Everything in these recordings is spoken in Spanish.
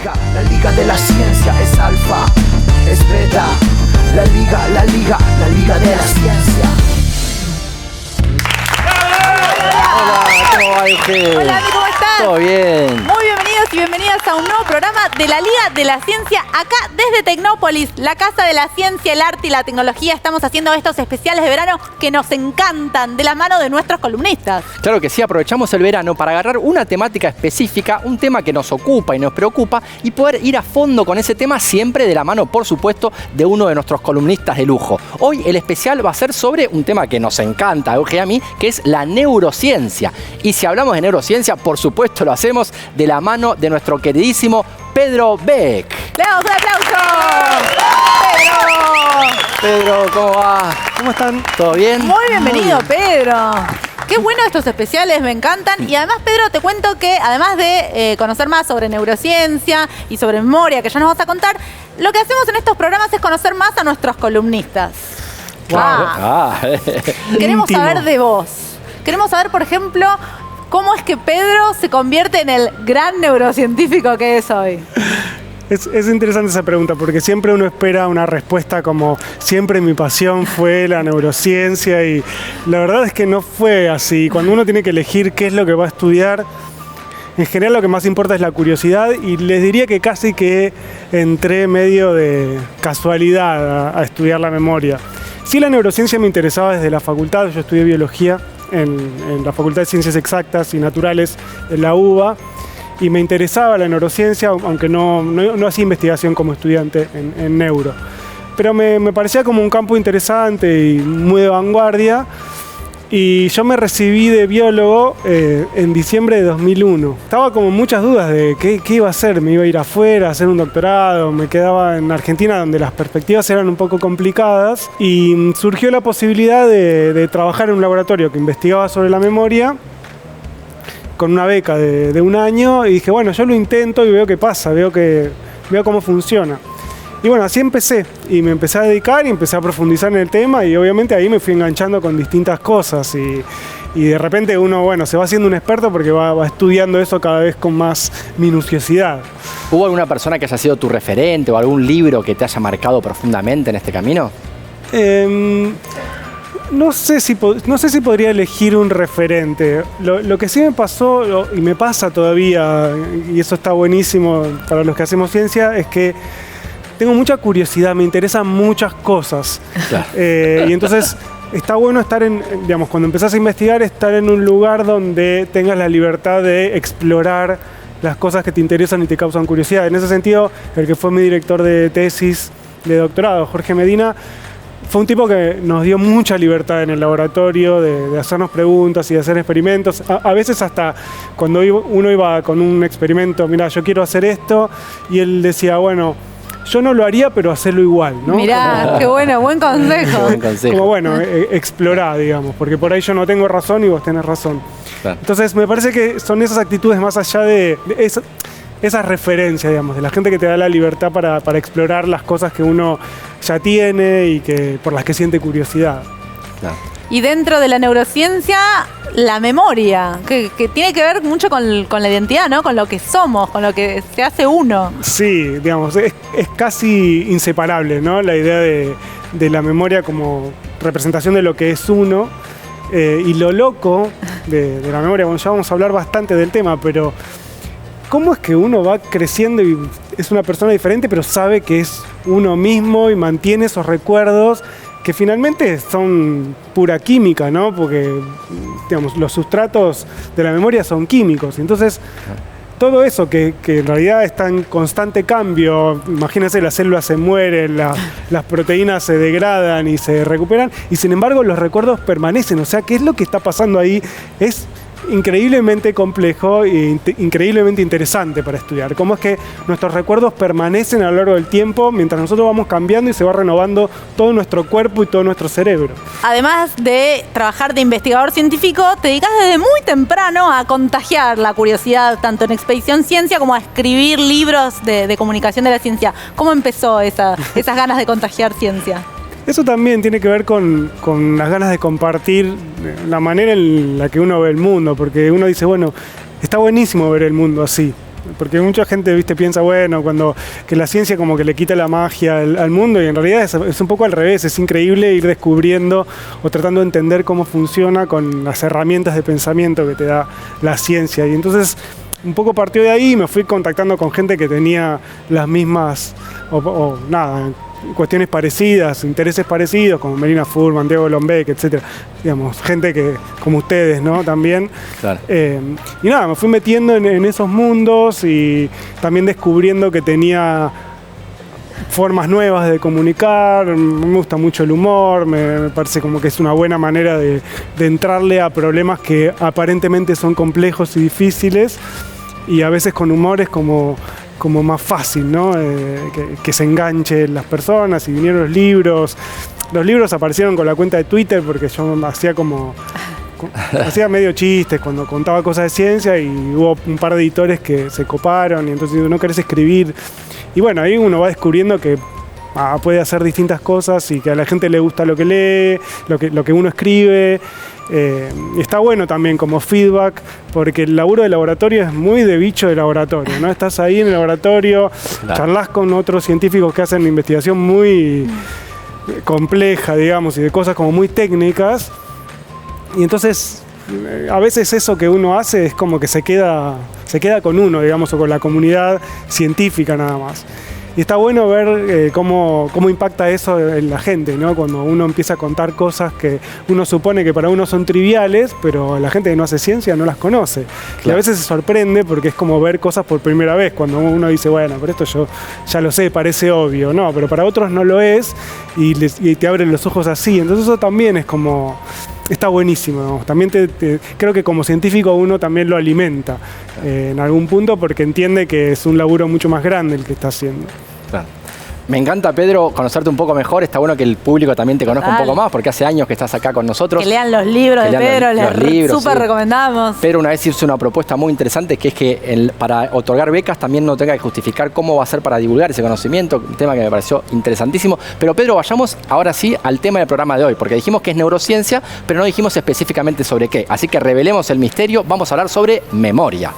La liga de la ciencia es alfa, es beta. La liga de la ciencia. Hola, ¿cómo va usted? Hola, Andy, ¿cómo estás? Todo bien. Muy bienvenidos y bienvenidas a un nuevo programa de la Liga de la Ciencia, acá desde Tecnópolis, la casa de la ciencia, el arte y la tecnología. Estamos haciendo estos especiales de verano que nos encantan, de la mano de nuestros columnistas. Claro que sí, aprovechamos el verano para agarrar una temática específica, un tema que nos ocupa y nos preocupa, y poder ir a fondo con ese tema, siempre de la mano, por supuesto, de uno de nuestros columnistas de lujo. Hoy el especial va a ser sobre un tema que nos encanta, Euge y a mí, que es la neurociencia. Y si hablamos de neurociencia, por supuesto lo hacemos de la mano de nuestro queridísimo Pedro Beck. ¡Le damos un aplauso! Pedro, ¿cómo va? ¿Cómo están? ¿Todo bien? Muy bienvenido, Pedro. Qué bueno estos especiales, me encantan. Y además, Pedro, te cuento que además de conocer más sobre neurociencia y sobre memoria, que ya nos vas a contar, lo que hacemos en estos programas es conocer más a nuestros columnistas. Queremos Íntimo. saber de vos. Queremos saber, por ejemplo, cómo es que Pedro se convierte en el gran neurocientífico que es hoy. Es interesante esa pregunta porque siempre uno espera una respuesta como siempre mi pasión fue la neurociencia y la verdad es que no fue así. Cuando uno tiene que elegir qué es lo que va a estudiar, en general lo que más importa es la curiosidad y les diría que casi que entré medio de casualidad a estudiar la memoria. Sí, la neurociencia me interesaba desde la facultad, yo estudié biología en la Facultad de Ciencias Exactas y Naturales en la UBA y me interesaba la neurociencia, aunque no hacía investigación como estudiante en neuro. Pero me parecía como un campo interesante y muy de vanguardia y yo me recibí de biólogo en diciembre de 2001. Estaba como muchas dudas de qué iba a hacer, me iba a ir afuera a hacer un doctorado, me quedaba en Argentina donde las perspectivas eran un poco complicadas y surgió la posibilidad de trabajar en un laboratorio que investigaba sobre la memoria con una beca de un año y dije, bueno, yo lo intento y veo qué pasa, veo cómo funciona. Y bueno, así empecé y me empecé a dedicar y empecé a profundizar en el tema y obviamente ahí me fui enganchando con distintas cosas y de repente uno, bueno, se va haciendo un experto porque va estudiando eso cada vez con más minuciosidad. ¿Hubo alguna persona que haya sido tu referente o algún libro que te haya marcado profundamente en este camino? No sé si podría elegir un referente. Lo que sí me pasó y me pasa todavía, y eso está buenísimo para los que hacemos ciencia, es que tengo mucha curiosidad, me interesan muchas cosas. Claro. Y entonces está bueno estar digamos, cuando empezás a investigar, estar en un lugar donde tengas la libertad de explorar las cosas que te interesan y te causan curiosidad. En ese sentido, el que fue mi director de tesis de doctorado, Jorge Medina, fue un tipo que nos dio mucha libertad en el laboratorio de hacernos preguntas y de hacer experimentos. A veces hasta cuando uno iba con un experimento, mira, yo quiero hacer esto, y él decía, bueno, yo no lo haría, pero hacerlo igual, ¿no? Mirá, qué bueno, buen consejo. Buen consejo. Como bueno, explorá, digamos, porque por ahí yo no tengo razón y vos tenés razón. Claro. Entonces me parece que son esas actitudes más allá de esas referencias, digamos, de la gente que te da la libertad para explorar las cosas que uno ya tiene y por las que siente curiosidad. Claro. Y dentro de la neurociencia, la memoria, que tiene que ver mucho con la identidad, ¿no? Con lo que somos, con lo que se hace uno. Sí, digamos, es casi inseparable, ¿no? La idea de la memoria como representación de lo que es uno. Y lo loco de la memoria, bueno, ya vamos a hablar bastante del tema, pero ¿cómo es que uno va creciendo y es una persona diferente, pero sabe que es uno mismo y mantiene esos recuerdos que finalmente son pura química, ¿no? Porque, digamos, los sustratos de la memoria son químicos. Entonces, todo eso que en realidad está en constante cambio, imagínense, las células se mueren, las proteínas se degradan y se recuperan, y sin embargo los recuerdos permanecen. O sea, ¿qué es lo que está pasando ahí? Es increíblemente complejo e increíblemente interesante para estudiar. Cómo es que nuestros recuerdos permanecen a lo largo del tiempo mientras nosotros vamos cambiando y se va renovando todo nuestro cuerpo y todo nuestro cerebro. Además de trabajar de investigador científico, te dedicas desde muy temprano a contagiar la curiosidad, tanto en Expedición Ciencia como a escribir libros de comunicación de la ciencia. ¿Cómo empezó esas ganas de contagiar ciencia? Eso también tiene que ver con las ganas de compartir la manera en la que uno ve el mundo, porque uno dice, bueno, está buenísimo ver el mundo así. porque mucha gente, viste, piensa, bueno, que la ciencia como que le quita la magia al mundo, y en realidad es un poco al revés. Es increíble ir descubriendo o tratando de entender cómo funciona con las herramientas de pensamiento que te da la ciencia. Y entonces un poco partió de ahí, me fui contactando con gente que tenía las mismas, cuestiones parecidas, intereses parecidos, como Melina Furman, Diego Lombeck, etcétera. Digamos, gente que, como ustedes, ¿no? También. Claro. Y nada, me fui metiendo en esos mundos y también descubriendo que tenía formas nuevas de comunicar. Me gusta mucho el humor, me parece como que es una buena manera de entrarle a problemas que aparentemente son complejos y difíciles, y a veces con humor es como más fácil, ¿no? Que se enganchen las personas. Y vinieron los libros. Los libros aparecieron con la cuenta de Twitter porque yo hacía medio chistes cuando contaba cosas de ciencia, y hubo un par de editores que se coparon, y entonces ¿no querés escribir? Y bueno, ahí uno va descubriendo que puede hacer distintas cosas y que a la gente le gusta lo que lee, lo que uno escribe. Está bueno también como feedback, porque el laburo de laboratorio es muy de bicho de laboratorio, ¿no? Estás ahí en el laboratorio, claro, charlas con otros científicos que hacen investigación muy compleja, digamos, y de cosas como muy técnicas, y entonces a veces eso que uno hace es como que se queda con uno, digamos, o con la comunidad científica nada más. Y está bueno ver cómo impacta eso en la gente, ¿no? Cuando uno empieza a contar cosas que uno supone que para uno son triviales, pero la gente que no hace ciencia no las conoce. Claro. Y a veces se sorprende porque es como ver cosas por primera vez, cuando uno dice, bueno, pero esto yo ya lo sé, parece obvio. No, pero para otros no lo es, y te abren los ojos así. Entonces eso también es como... Está buenísimo, ¿no? También creo que como científico uno también lo alimenta en algún punto, porque entiende que es un laburo mucho más grande el que está haciendo. Claro. Me encanta, Pedro, conocerte un poco mejor. Está bueno que el público también te conozca un poco más, porque hace años que estás acá con nosotros. Que lean los libros de Pedro, les súper recomendamos. Pedro una vez hizo una propuesta muy interesante, que es que para otorgar becas también no tenga que justificar cómo va a ser para divulgar ese conocimiento, un tema que me pareció interesantísimo. Pero Pedro, vayamos ahora sí al tema del programa de hoy, porque dijimos que es neurociencia, pero no dijimos específicamente sobre qué. Así que revelemos el misterio, vamos a hablar sobre memoria.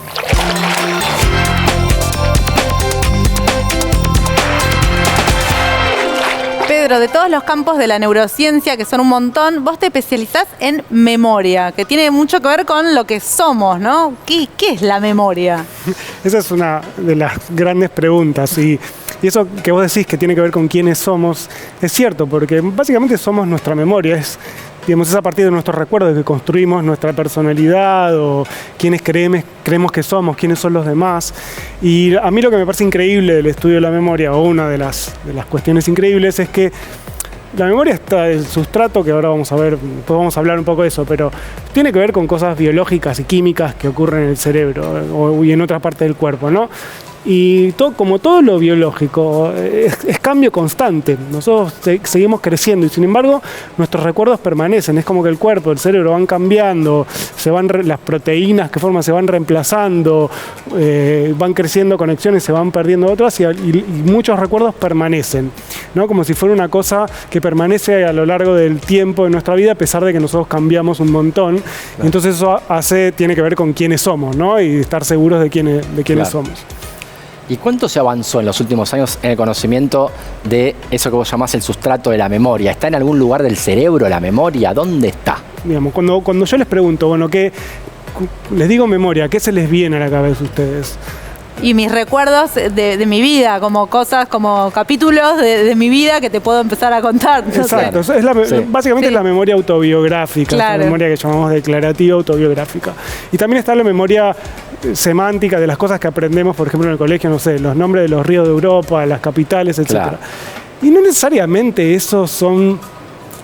Pedro, de todos los campos de la neurociencia, que son un montón, vos te especializás en memoria, que tiene mucho que ver con lo que somos, ¿no? ¿Qué es la memoria? Esa es una de las grandes preguntas, y eso que vos decís que tiene que ver con quiénes somos, es cierto, porque básicamente somos nuestra memoria, es a partir de nuestros recuerdos que construimos nuestra personalidad, o quiénes creemos que somos, quiénes son los demás. Y a mí lo que me parece increíble del estudio de la memoria, o una de las cuestiones increíbles, es que la memoria está el sustrato, que ahora vamos a ver, después vamos a hablar un poco de eso, pero tiene que ver con cosas biológicas y químicas que ocurren en el cerebro y en otras partes del cuerpo, ¿no? Y como todo lo biológico, es cambio constante. Nosotros seguimos creciendo, y sin embargo nuestros recuerdos permanecen. Es como que el cuerpo, el cerebro van cambiando, las proteínas que forman se van reemplazando, van creciendo conexiones, se van perdiendo otras, y muchos recuerdos permanecen, ¿no? Como si fuera una cosa que permanece a lo largo del tiempo de nuestra vida, a pesar de que nosotros cambiamos un montón. Claro. Entonces eso tiene que ver con quiénes somos, ¿no? Y estar seguros de quiénes claro. somos. ¿Y cuánto se avanzó en los últimos años en el conocimiento de eso que vos llamás el sustrato de la memoria? ¿Está en algún lugar del cerebro la memoria? ¿Dónde está? Digamos, cuando yo les pregunto, bueno, les digo memoria, ¿qué se les viene a la cabeza a ustedes? Y mis recuerdos de mi vida, como cosas, como capítulos de mi vida que te puedo empezar a contar. No Exacto, sé. Básicamente es la memoria autobiográfica, claro. Es la memoria que llamamos declarativa autobiográfica. Y también está la memoria semántica de las cosas que aprendemos, por ejemplo, en el colegio, no sé, los nombres de los ríos de Europa, las capitales, etc. Claro. Y no necesariamente esos son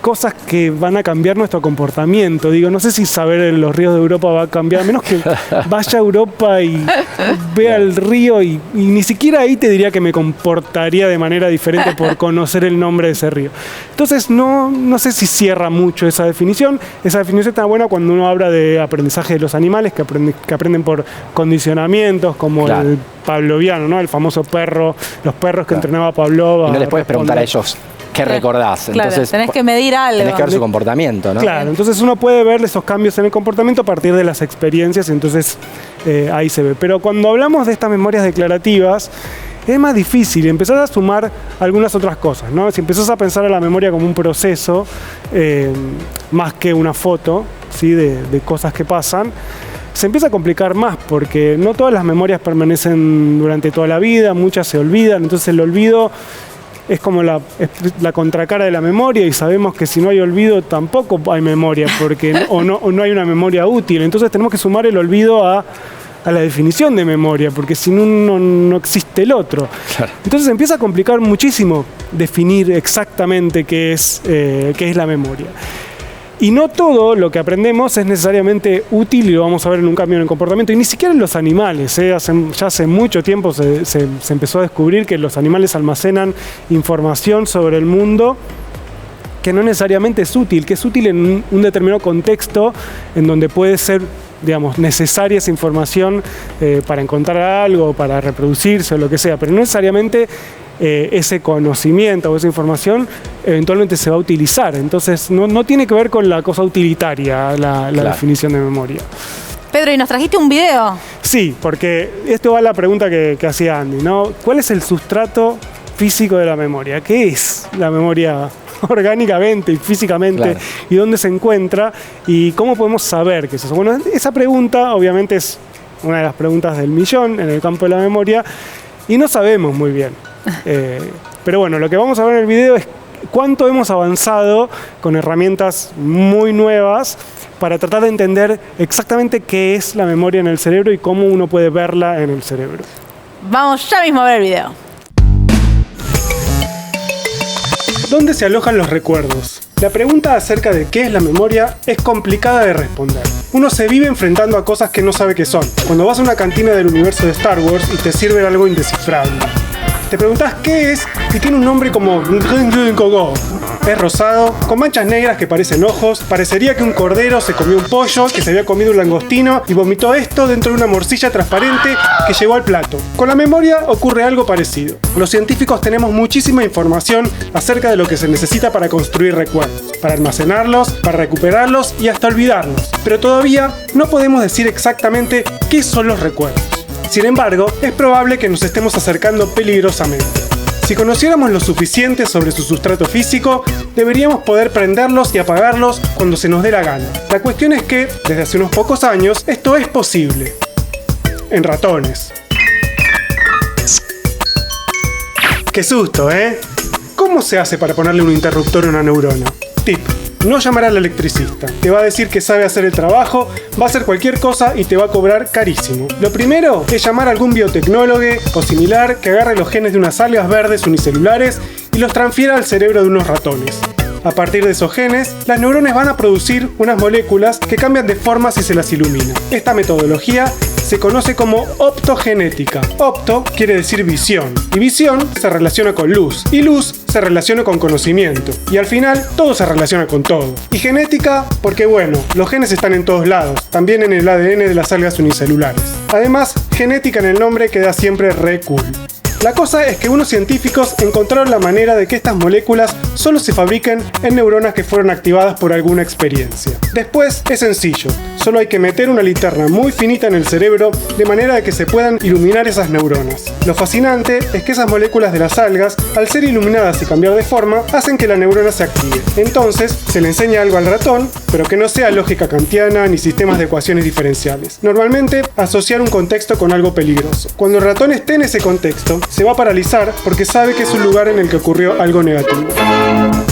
cosas que van a cambiar nuestro comportamiento. Digo, no sé si saber los ríos de Europa va a cambiar, a menos que vaya a Europa y vea el río, y ni siquiera ahí te diría que me comportaría de manera diferente por conocer el nombre de ese río. Entonces no sé si cierra mucho esa definición. Esa definición está buena cuando uno habla de aprendizaje de los animales, que aprenden por condicionamientos, como claro. El pavloviano, ¿no? El famoso perro, los perros que entrenaba Pavlova. Y no les puedes preguntar a ellos que recordás. Claro, Entonces, tenés que medir algo. tenés que ver su comportamiento, ¿no? Claro, entonces uno puede ver esos cambios en el comportamiento a partir de las experiencias, entonces ahí se ve. Pero cuando hablamos de estas memorias declarativas, es más difícil, empezás a sumar algunas otras cosas, ¿no? Si empezás a pensar a la memoria como un proceso, más que una foto, ¿sí? de cosas que pasan, se empieza a complicar más porque no todas las memorias permanecen durante toda la vida, muchas se olvidan, entonces el olvido es como la contracara de la memoria y sabemos que si no hay olvido tampoco hay memoria porque o no hay una memoria útil, entonces tenemos que sumar el olvido a la definición de memoria, porque sin uno no existe el otro. Claro. Entonces empieza a complicar muchísimo definir exactamente qué es la memoria. Y no todo lo que aprendemos es necesariamente útil y lo vamos a ver en un cambio en el comportamiento, y ni siquiera en los animales. Ya hace mucho tiempo se empezó a descubrir que los animales almacenan información sobre el mundo que no necesariamente es útil, que es útil en un determinado contexto en donde puede ser, digamos, necesaria esa información para encontrar algo, para reproducirse o lo que sea, pero no necesariamente ese conocimiento o esa información eventualmente se va a utilizar. Entonces no tiene que ver con la cosa utilitaria la Claro. definición de memoria. Pedro, ¿y nos trajiste un video? Sí, porque esto va a la pregunta que hacía Andy, ¿no? ¿Cuál es el sustrato físico de la memoria? ¿Qué es la memoria orgánicamente y físicamente? Claro. ¿Y dónde se encuentra? ¿Y cómo podemos saber qué es eso? Bueno, esa pregunta obviamente es una de las preguntas del millón en el campo de la memoria y no sabemos muy bien. Pero bueno, lo que vamos a ver en el video es cuánto hemos avanzado con herramientas muy nuevas para tratar de entender exactamente qué es la memoria en el cerebro y cómo uno puede verla en el cerebro. Vamos ya mismo a ver el video. ¿Dónde se alojan los recuerdos? La pregunta acerca de qué es la memoria es complicada de responder. Uno se vive enfrentando a cosas que no sabe qué son. Cuando vas a una cantina del universo de Star Wars y te sirven algo indescifrable. Te preguntás qué es y tiene un nombre como es rosado, con manchas negras que parecen ojos, parecería que un cordero se comió un pollo, que se había comido un langostino y vomitó esto dentro de una morcilla transparente que llegó al plato. Con la memoria ocurre algo parecido. Los científicos tenemos muchísima información acerca de lo que se necesita para construir recuerdos, para almacenarlos, para recuperarlos y hasta olvidarlos. Pero todavía no podemos decir exactamente qué son los recuerdos. Sin embargo, es probable que nos estemos acercando peligrosamente. Si conociéramos lo suficiente sobre su sustrato físico, deberíamos poder prenderlos y apagarlos cuando se nos dé la gana. La cuestión es que, desde hace unos pocos años, esto es posible. En ratones. ¡Qué susto, eh! ¿Cómo se hace para ponerle un interruptor a una neurona? Tip. No llamar al electricista. Te va a decir que sabe hacer el trabajo, va a hacer cualquier cosa y te va a cobrar carísimo. Lo primero es llamar a algún biotecnólogo o similar que agarre los genes de unas algas verdes unicelulares y los transfiera al cerebro de unos ratones. A partir de esos genes, las neuronas van a producir unas moléculas que cambian de forma si se las ilumina. Esta metodología se conoce como optogenética. Opto quiere decir visión, y visión se relaciona con luz, y luz se relaciona con conocimiento, y al final todo se relaciona con todo. Y genética porque bueno, los genes están en todos lados, también en el ADN de las algas unicelulares. Además, genética en el nombre queda siempre re cool. La cosa es que unos científicos encontraron la manera de que estas moléculas solo se fabriquen en neuronas que fueron activadas por alguna experiencia. Después es sencillo, solo hay que meter una linterna muy finita en el cerebro de manera de que se puedan iluminar esas neuronas. Lo fascinante es que esas moléculas de las algas, al ser iluminadas y cambiar de forma, hacen que la neurona se active. Entonces, se le enseña algo al ratón, pero que no sea lógica kantiana ni sistemas de ecuaciones diferenciales. Normalmente, asociar un contexto con algo peligroso. Cuando el ratón esté en ese contexto, se va a paralizar porque sabe que es un lugar en el que ocurrió algo negativo.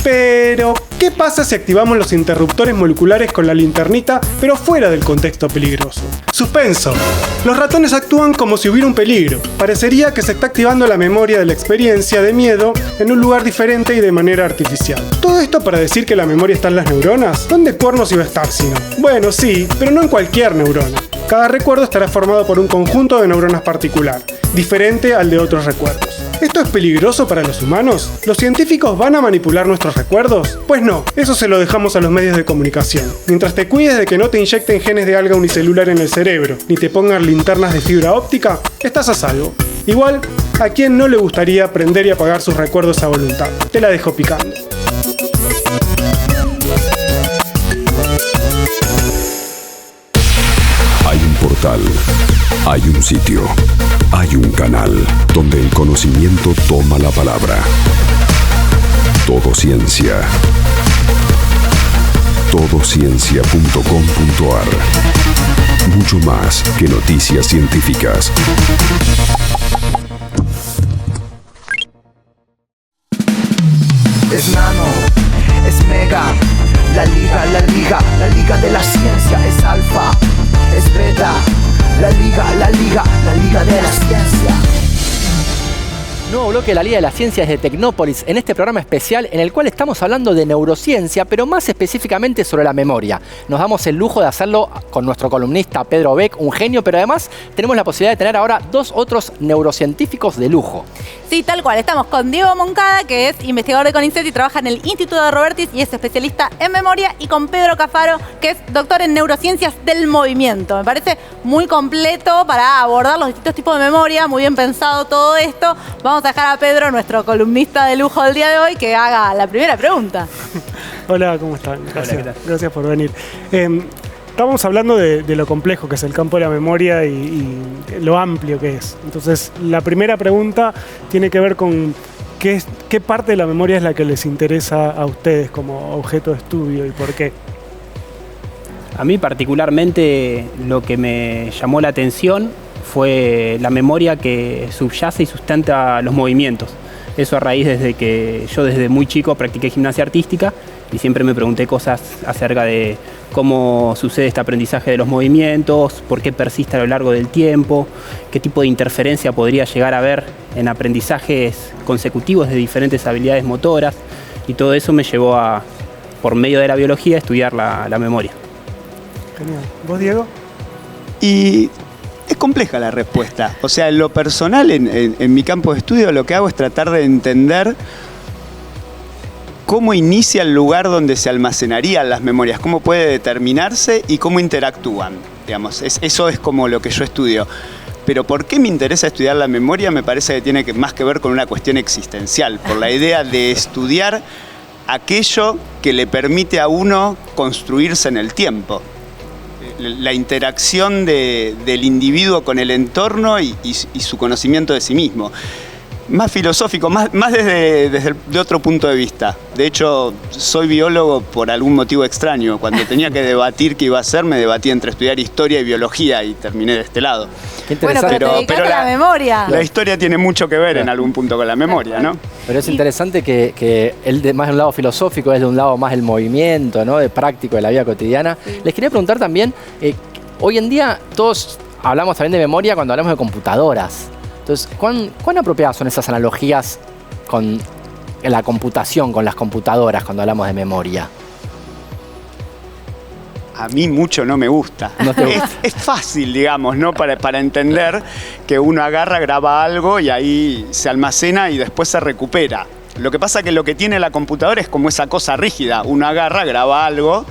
Pero, ¿qué pasa si activamos los interruptores moleculares con la linternita, pero fuera del contexto peligroso? Suspenso. Los ratones actúan como si hubiera un peligro. Parecería que se está activando la memoria de la experiencia de miedo en un lugar diferente y de manera artificial. ¿Todo esto para decir que la memoria está en las neuronas? ¿Dónde cuernos iba a estar si no? Bueno, sí, pero no en cualquier neurona. Cada recuerdo estará formado por un conjunto de neuronas particular, diferente al de otros recuerdos. ¿Esto es peligroso para los humanos? ¿Los científicos van a manipular nuestros recuerdos? Pues no, eso se lo dejamos a los medios de comunicación. Mientras te cuides de que no te inyecten genes de alga unicelular en el cerebro, ni te pongan linternas de fibra óptica, estás a salvo. Igual, ¿A quién no le gustaría prender y apagar sus recuerdos a voluntad? Te la dejo picando. Hay un portal, hay un sitio, hay un canal donde el conocimiento toma la palabra. Todo Ciencia. Todociencia.com.ar. Mucho más que noticias científicas. Es nano, es mega, la liga de la ciencia. Es alfa, es beta, la liga de la ciencia. Nuevo bloque de la Liga de las Ciencias de Tecnópolis en este programa especial en el cual estamos hablando de neurociencia, pero más específicamente sobre la memoria. Nos damos el lujo de hacerlo con nuestro columnista Pedro Beck, un genio, pero además tenemos la posibilidad de tener ahora dos otros neurocientíficos de lujo. Sí, tal cual. Estamos con Diego Moncada, que es investigador de CONICET y trabaja en el Instituto de Robertis y es especialista en memoria, y con Pedro Cafaro, que es doctor en neurociencias del movimiento. Me parece muy completo para abordar los distintos tipos de memoria, muy bien pensado todo esto. Vamos a dejar a Pedro, nuestro columnista de lujo del día de hoy, que haga la primera pregunta. Hola, ¿cómo están? Gracias, Hola, ¿qué tal? Gracias por venir. Estábamos hablando de lo complejo que es el campo de la memoria y lo amplio que es. Entonces, la primera pregunta tiene que ver con qué parte de la memoria es la que les interesa a ustedes como objeto de estudio y por qué. A mí particularmente lo que me llamó la atención fue la memoria que subyace y sustenta los movimientos. Eso a raíz desde que yo desde muy chico practiqué gimnasia artística y siempre me pregunté cosas acerca de cómo sucede este aprendizaje de los movimientos, por qué persiste a lo largo del tiempo, qué tipo de interferencia podría llegar a haber en aprendizajes consecutivos de diferentes habilidades motoras, y todo eso me llevó a, por medio de la biología, a estudiar la memoria. Genial. ¿Vos, Diego? Y es compleja la respuesta. O sea, en lo personal, en mi campo de estudio, lo que hago es tratar de entender cómo inicia el lugar donde se almacenarían las memorias, cómo puede determinarse y cómo interactúan. Digamos, eso es como lo que yo estudio. Pero ¿por qué me interesa estudiar la memoria? Me parece que tiene más que ver con una cuestión existencial, por la idea de estudiar aquello que le permite a uno construirse en el tiempo. La interacción del individuo con el entorno y su conocimiento de sí mismo. Más filosófico, más de otro punto de vista. De hecho, soy biólogo por algún motivo extraño. Cuando tenía que debatir qué iba a hacer, me debatí entre estudiar historia y biología y terminé de este lado. Qué Bueno, interesante. pero te dedicaste a la memoria. La historia tiene mucho que ver en algún punto con la memoria, ¿no? Pero es interesante que él más de un lado filosófico, es de un lado más el movimiento, ¿no? De práctico de la vida cotidiana. Sí. Les quería preguntar también, hoy en día todos hablamos también de memoria cuando hablamos de computadoras. Entonces, ¿cuán apropiadas son esas analogías con la computación, con las computadoras, cuando hablamos de memoria? A mí mucho no me gusta. ¿No te gusta? Es fácil, digamos, ¿no? Para entender que uno agarra, graba algo y ahí se almacena y después se recupera. Lo que pasa es que lo que tiene la computadora es como esa cosa rígida. Uno agarra, graba algo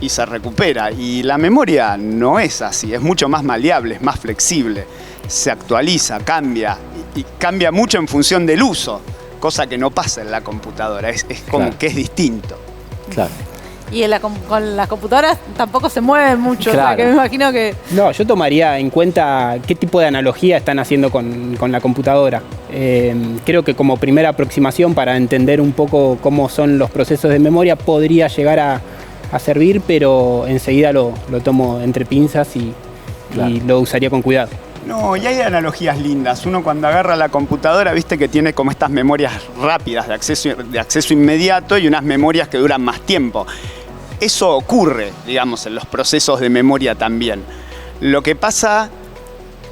y se recupera. Y la memoria no es así, es mucho más maleable, es más flexible. Se actualiza, cambia, y cambia mucho en función del uso, cosa que no pasa en la computadora, es como claro, que es distinto. Claro. Y con las computadoras tampoco se mueven mucho, claro. O sea que me imagino que... No, yo tomaría en cuenta qué tipo de analogía están haciendo con la computadora. Creo que como primera aproximación para entender un poco cómo son los procesos de memoria podría llegar a servir, pero enseguida lo tomo entre pinzas y lo usaría con cuidado. No, y hay analogías lindas. Uno cuando agarra la computadora, viste que tiene como estas memorias rápidas de acceso inmediato y unas memorias que duran más tiempo. Eso ocurre, digamos, en los procesos de memoria también. Lo que pasa,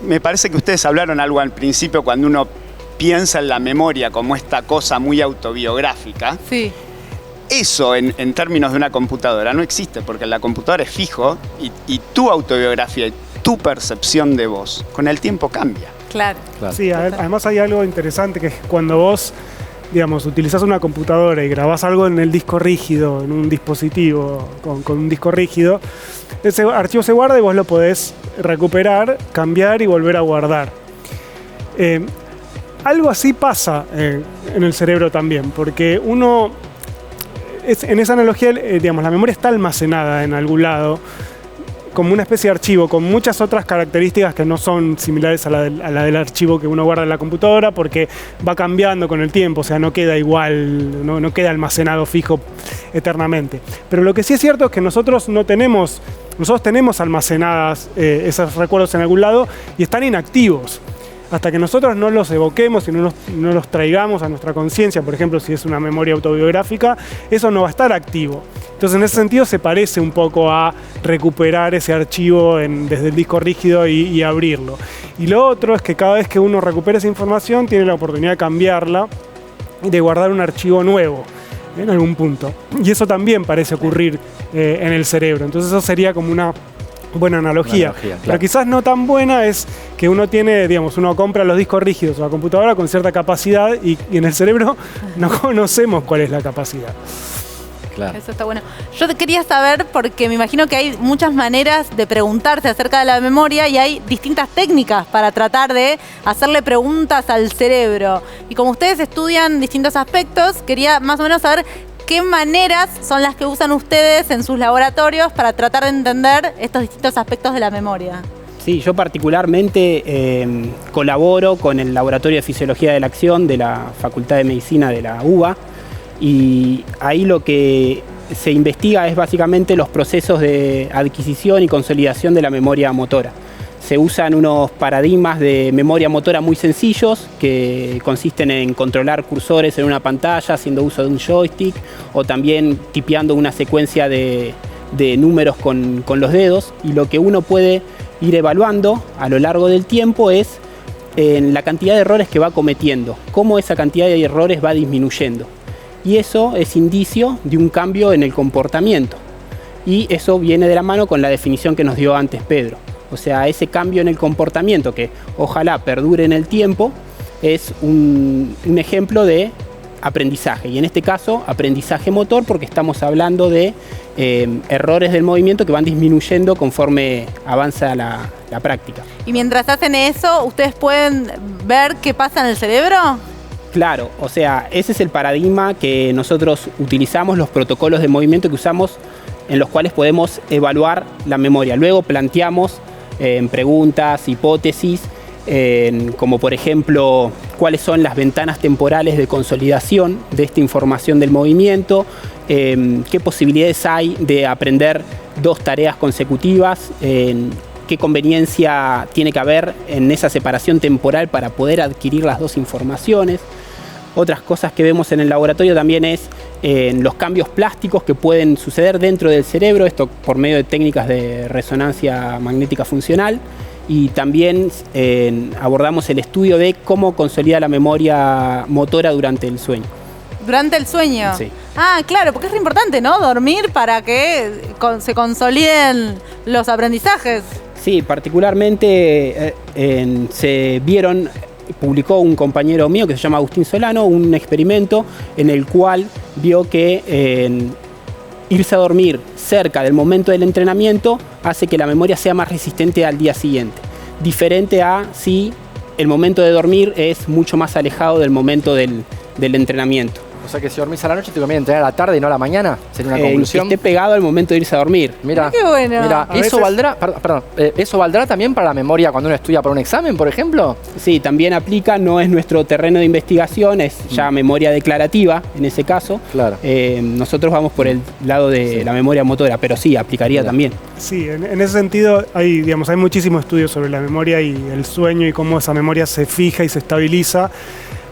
me parece que ustedes hablaron algo al principio cuando uno piensa en la memoria como esta cosa muy autobiográfica. Sí. Eso en términos de una computadora no existe, porque la computadora es fijo y tu autobiografía, tu percepción de vos, con el tiempo cambia. Claro. Sí, además hay algo interesante que es cuando vos, digamos, utilizás una computadora y grabás algo en el disco rígido, en un dispositivo con un disco rígido, ese archivo se guarda y vos lo podés recuperar, cambiar y volver a guardar. algo así pasa en el cerebro también, porque uno, en esa analogía, digamos, la memoria está almacenada en algún lado, como una especie de archivo, con muchas otras características que no son similares a la del archivo que uno guarda en la computadora, porque va cambiando con el tiempo, o sea, no queda igual, no queda almacenado fijo eternamente. Pero lo que sí es cierto es que nosotros tenemos almacenadas esos recuerdos en algún lado y están inactivos. Hasta que nosotros no los evoquemos y no los traigamos a nuestra conciencia, por ejemplo, si es una memoria autobiográfica, eso no va a estar activo. Entonces, en ese sentido, se parece un poco a recuperar ese archivo desde el disco rígido y abrirlo. Y lo otro es que cada vez que uno recupera esa información, tiene la oportunidad de cambiarla y de guardar un archivo nuevo en algún punto. Y eso también parece ocurrir en el cerebro. Entonces, eso sería como una buena analogía, claro. Pero quizás no tan buena es que uno tiene, digamos, uno compra los discos rígidos o la computadora con cierta capacidad y en el cerebro no conocemos cuál es la capacidad. Claro. Eso está bueno. Yo quería saber, porque me imagino que hay muchas maneras de preguntarse acerca de la memoria y hay distintas técnicas para tratar de hacerle preguntas al cerebro. Y como ustedes estudian distintos aspectos, quería más o menos saber qué maneras son las que usan ustedes en sus laboratorios para tratar de entender estos distintos aspectos de la memoria. Sí, yo particularmente colaboro con el Laboratorio de Fisiología de la Acción de la Facultad de Medicina de la UBA, y ahí lo que se investiga es básicamente los procesos de adquisición y consolidación de la memoria motora. Se usan unos paradigmas de memoria motora muy sencillos que consisten en controlar cursores en una pantalla haciendo uso de un joystick o también tipeando una secuencia de números con los dedos, y lo que uno puede ir evaluando a lo largo del tiempo es la cantidad de errores que va cometiendo, cómo esa cantidad de errores va disminuyendo. Y eso es indicio de un cambio en el comportamiento. Y eso viene de la mano con la definición que nos dio antes Pedro. O sea, ese cambio en el comportamiento que ojalá perdure en el tiempo es un ejemplo de aprendizaje. Y en este caso, aprendizaje motor, porque estamos hablando de errores del movimiento que van disminuyendo conforme avanza la práctica. Y mientras hacen eso, ¿ustedes pueden ver qué pasa en el cerebro? Claro, o sea, ese es el paradigma que nosotros utilizamos, los protocolos de movimiento que usamos, en los cuales podemos evaluar la memoria. Luego planteamos preguntas, hipótesis, como por ejemplo, cuáles son las ventanas temporales de consolidación de esta información del movimiento, qué posibilidades hay de aprender 2 tareas consecutivas, qué conveniencia tiene que haber en esa separación temporal para poder adquirir las 2 informaciones. Otras cosas que vemos en el laboratorio también es los cambios plásticos que pueden suceder dentro del cerebro, esto por medio de técnicas de resonancia magnética funcional, y también abordamos el estudio de cómo consolida la memoria motora durante el sueño. ¿Durante el sueño? Sí. Ah, claro, porque es re importante, ¿no? Dormir para que se consoliden los aprendizajes. Sí, particularmente publicó un compañero mío que se llama Agustín Solano un experimento en el cual vio que irse a dormir cerca del momento del entrenamiento hace que la memoria sea más resistente al día siguiente. Diferente a si el momento de dormir es mucho más alejado del momento del entrenamiento. O sea que si dormís a la noche te conviene entrenar a la tarde y no a la mañana, sería una conclusión. Que esté pegado al momento de irse a dormir. Mira, qué bueno. Mira, ¿eso valdrá, eso valdrá también para la memoria cuando uno estudia para un examen, por ejemplo? Sí, también aplica, no es nuestro terreno de investigación, es ya memoria declarativa en ese caso. Claro. Nosotros vamos por el lado de la memoria motora, pero sí, aplicaría también. Sí, en ese sentido hay muchísimos estudios sobre la memoria y el sueño y cómo esa memoria se fija y se estabiliza.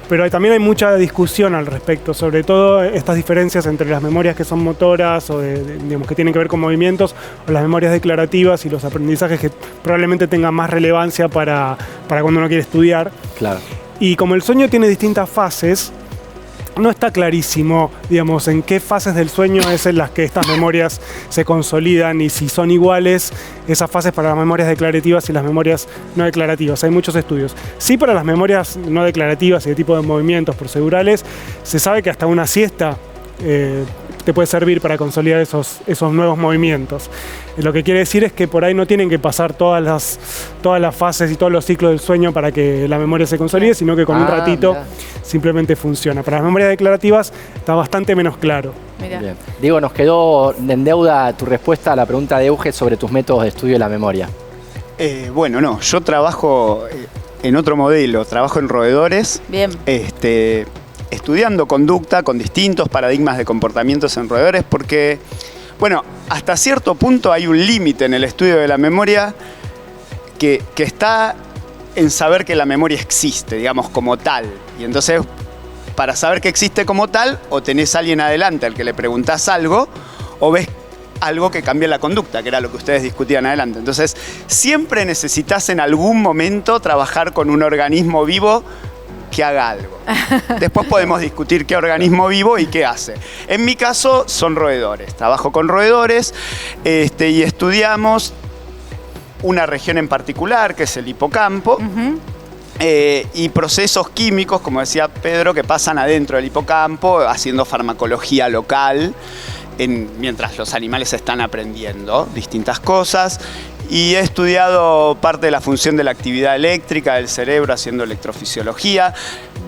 Pero también hay mucha discusión al respecto, sobre todo estas diferencias entre las memorias que son motoras o que tienen que ver con movimientos, o las memorias declarativas y los aprendizajes que probablemente tengan más relevancia para cuando uno quiere estudiar. Claro. Y como el sueño tiene distintas fases, no está clarísimo, en qué fases del sueño es en las que estas memorias se consolidan y si son iguales esas fases para las memorias declarativas y las memorias no declarativas. Hay muchos estudios. Sí, para las memorias no declarativas y de tipo de movimientos procedurales, se sabe que hasta una siesta te puede servir para consolidar esos nuevos movimientos. Lo que quiere decir es que por ahí no tienen que pasar todas las fases y todos los ciclos del sueño para que la memoria se consolide, sino que con un ratito mirá. simplemente funciona. Para las memorias declarativas está bastante menos claro. Mirá. Bien. Diego, nos quedó en deuda tu respuesta a la pregunta de Euge sobre tus métodos de estudio de la memoria. Bueno, no, yo trabajo en otro modelo, trabajo en roedores. Bien. Estudiando conducta con distintos paradigmas de comportamientos en roedores, porque, bueno, hasta cierto punto hay un límite en el estudio de la memoria que está en saber que la memoria existe, digamos, como tal. Y entonces, para saber que existe como tal, o tenés a alguien adelante al que le preguntás algo, o ves algo que cambia la conducta, que era lo que ustedes discutían adelante. Entonces, siempre necesitas en algún momento trabajar con un organismo vivo que haga algo. Después podemos discutir qué organismo vivo y qué hace. En mi caso son roedores. Trabajo con roedores y estudiamos una región en particular, que es el hipocampo, y procesos químicos, como decía Pedro, que pasan adentro del hipocampo, haciendo farmacología local, mientras los animales están aprendiendo distintas cosas. Y he estudiado parte de la función de la actividad eléctrica del cerebro haciendo electrofisiología.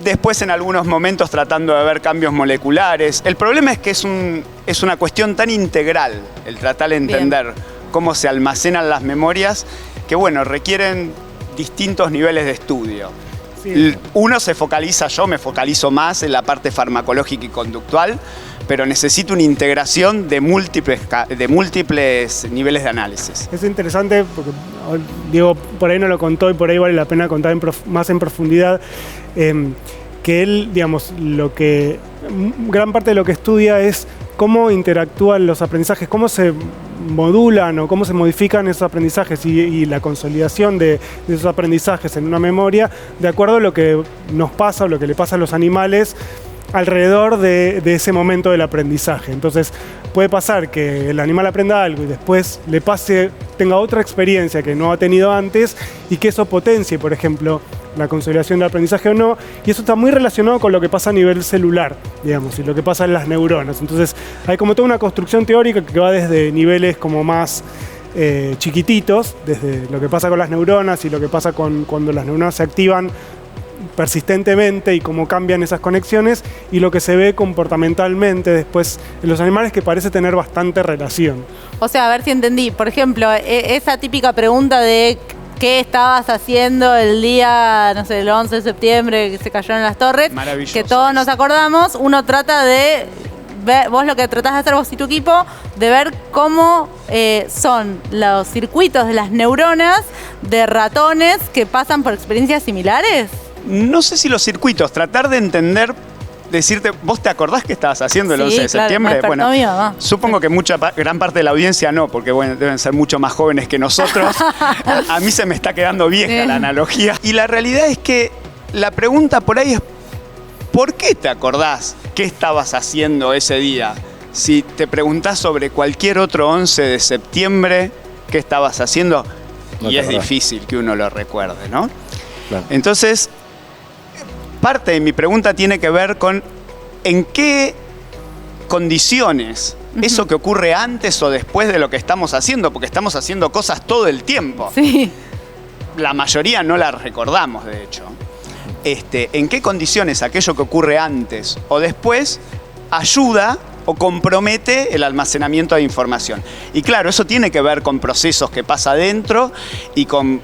Después, en algunos momentos, tratando de ver cambios moleculares. El problema es que es una cuestión tan integral el tratar de entender cómo se almacenan las memorias que, bueno, requieren distintos niveles de estudio. Sí. Yo me focalizo más en la parte farmacológica y conductual, pero necesito una integración de múltiples niveles de análisis. Es interesante porque Diego por ahí no lo contó y por ahí vale la pena contar más en profundidad, que él, digamos, gran parte de lo que estudia es cómo interactúan los aprendizajes, cómo se modulan o cómo se modifican esos aprendizajes y la consolidación de esos aprendizajes en una memoria de acuerdo a lo que nos pasa o lo que le pasa a los animales alrededor de ese momento del aprendizaje. Entonces puede pasar que el animal aprenda algo y después tenga otra experiencia que no ha tenido antes y que eso potencie, por ejemplo, la consolidación del aprendizaje o no, y eso está muy relacionado con lo que pasa a nivel celular, digamos, y lo que pasa en las neuronas. Entonces hay como toda una construcción teórica que va desde niveles como más chiquititos, desde lo que pasa con las neuronas y lo que pasa cuando las neuronas se activan persistentemente y cómo cambian esas conexiones, y lo que se ve comportamentalmente después en los animales, que parece tener bastante relación. O sea, a ver si entendí. Por ejemplo, esa típica pregunta de qué estabas haciendo el día, no sé, el 11 de septiembre que se cayeron las torres, que todos nos acordamos, uno trata de ver, vos lo que tratás de hacer vos y tu equipo, de ver cómo son los circuitos de las neuronas de ratones que pasan por experiencias similares. No sé si los circuitos, tratar de entender, decirte, ¿vos te acordás qué estabas haciendo el 11 de septiembre? Bueno, supongo que gran parte de la audiencia no, porque bueno, deben ser mucho más jóvenes que nosotros. A mí se me está quedando vieja la analogía. Y la realidad es que la pregunta por ahí es, ¿por qué te acordás qué estabas haciendo ese día? Si te preguntás sobre cualquier otro 11 de septiembre, ¿qué estabas haciendo? Y es difícil que uno lo recuerde, ¿no? Claro. Entonces, parte de mi pregunta tiene que ver con en qué condiciones eso que ocurre antes o después de lo que estamos haciendo, porque estamos haciendo cosas todo el tiempo. Sí. La mayoría no las recordamos, de hecho. ¿En qué condiciones aquello que ocurre antes o después ayuda o compromete el almacenamiento de información? Y claro, eso tiene que ver con procesos que pasa adentro y con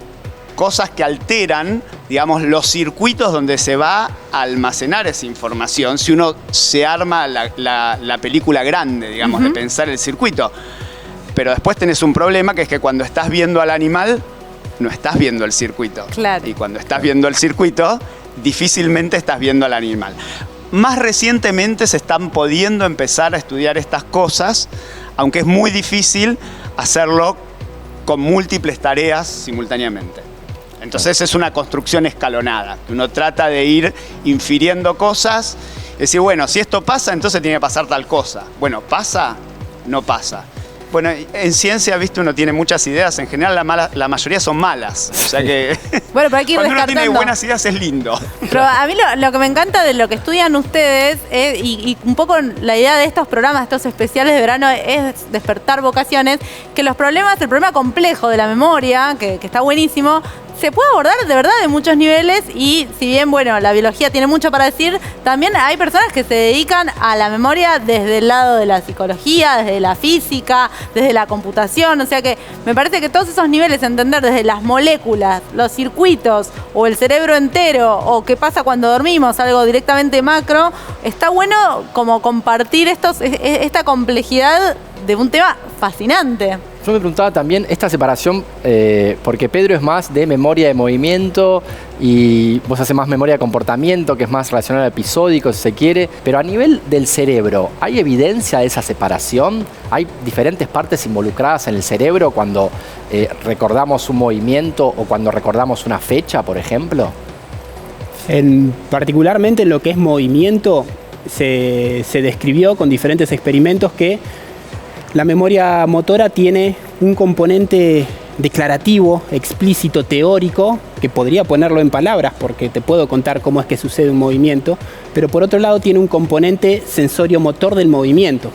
cosas que alteran, digamos, los circuitos donde se va a almacenar esa información, si uno se arma la película grande, digamos, de pensar el circuito. Pero después tenés un problema, que es que cuando estás viendo al animal, no estás viendo el circuito. Claro. Y cuando estás viendo el circuito, difícilmente estás viendo al animal. Más recientemente se están pudiendo empezar a estudiar estas cosas, aunque es muy difícil hacerlo con múltiples tareas simultáneamente. Entonces es una construcción escalonada, que uno trata de ir infiriendo cosas, decir, bueno, si esto pasa, entonces tiene que pasar tal cosa. Bueno, ¿pasa? No pasa. Bueno, en ciencia, viste, uno tiene muchas ideas. En general, la mayoría son malas. O sea que Bueno, pero hay que ir cuando uno tiene descartando. buenas ideas es lindo. Pero a mí lo que me encanta de lo que estudian ustedes y un poco la idea de estos programas, estos especiales de verano, es despertar vocaciones, que el problema complejo de la memoria, que está buenísimo, se puede abordar de verdad de muchos niveles y si bien, bueno, la biología tiene mucho para decir, también hay personas que se dedican a la memoria desde el lado de la psicología, desde la física, desde la computación, o sea que me parece que todos esos niveles, entender desde las moléculas, los circuitos o el cerebro entero o qué pasa cuando dormimos, algo directamente macro, está bueno como compartir esta complejidad de un tema fascinante. Yo me preguntaba también esta separación, porque Pedro es más de memoria de movimiento y vos haces más memoria de comportamiento, que es más relacionado al episódico, si se quiere. Pero a nivel del cerebro, ¿hay evidencia de esa separación? ¿Hay diferentes partes involucradas en el cerebro cuando recordamos un movimiento o cuando recordamos una fecha, por ejemplo? Particularmente en lo que es movimiento, se describió con diferentes experimentos que la memoria motora tiene un componente declarativo, explícito, teórico, que podría ponerlo en palabras porque te puedo contar cómo es que sucede un movimiento, pero por otro lado tiene un componente sensorio-motor del movimiento.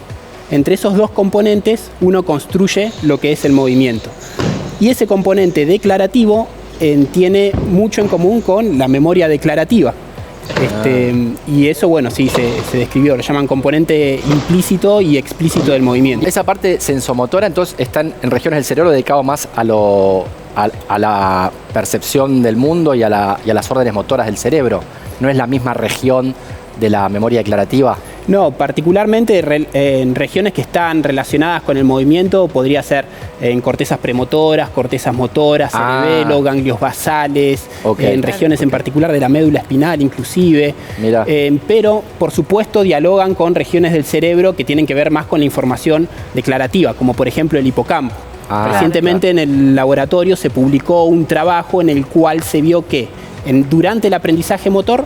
Entre esos dos componentes uno construye lo que es el movimiento. Y ese componente declarativo tiene mucho en común con la memoria declarativa. Y eso, bueno, sí, se describió, lo llaman componente implícito y explícito del movimiento. Esa parte sensomotora, entonces, están en regiones del cerebro dedicadas más a la percepción del mundo y a las órdenes motoras del cerebro. ¿No es la misma región de la memoria declarativa? No, particularmente en regiones que están relacionadas con el movimiento, podría ser en cortezas premotoras, cortezas motoras, cerebelo, ganglios basales, en regiones en particular de la médula espinal inclusive. Pero, por supuesto, dialogan con regiones del cerebro que tienen que ver más con la información declarativa, como por ejemplo el hipocampo. Recientemente en el laboratorio se publicó un trabajo en el cual se vio que durante el aprendizaje motor